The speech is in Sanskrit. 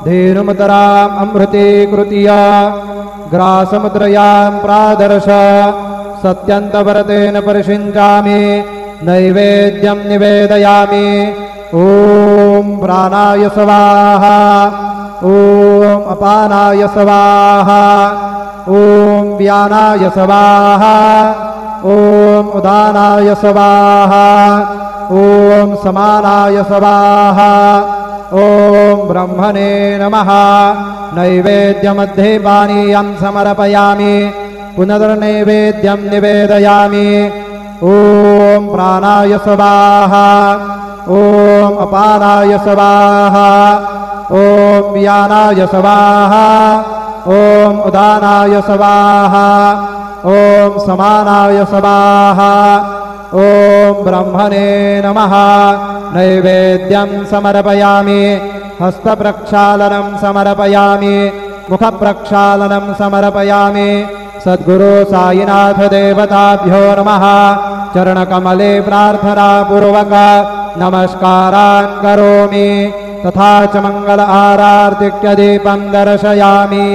धेनुमुदराम् अमृतीकृत्य ग्रासमुद्रयां प्रादर्श सत्यन्तवरतेन परिषिञ्चामि नैवेद्यं निवेदयामि। ॐ प्राणाय स्वाहा ॐ अपानाय स्वाहा ॐ व्यानाय स्वाहा ॐ उदानाय स्वाहा ॐ समानाय स्वाहा ॐ ब्रह्मणे नमः। नैवेद्यमध्ये पानीयं समर्पयामि पुनर्नैवेद्यं निवेदयामि। ॐ प्राणाय स्वाहा ॐ अपानाय स्वाहा ॐ व्यानाय स्वाहा ॐ उदानाय स्वाहा ॐ समानाय स्वाहा ॐ ब्रह्मणे नमः। नैवेद्यं समर्पयामि हस्तप्रक्षालनं समर्पयामि मुखप्रक्षालनं समर्पयामि। सद्गुरु साईनाथ देवताभ्यो नमः। चरणकमले प्रार्थनापूर्वक नमस्कारान् करोमि तथा च मंगल आरार्तिक्य दीपं दर्शयामि।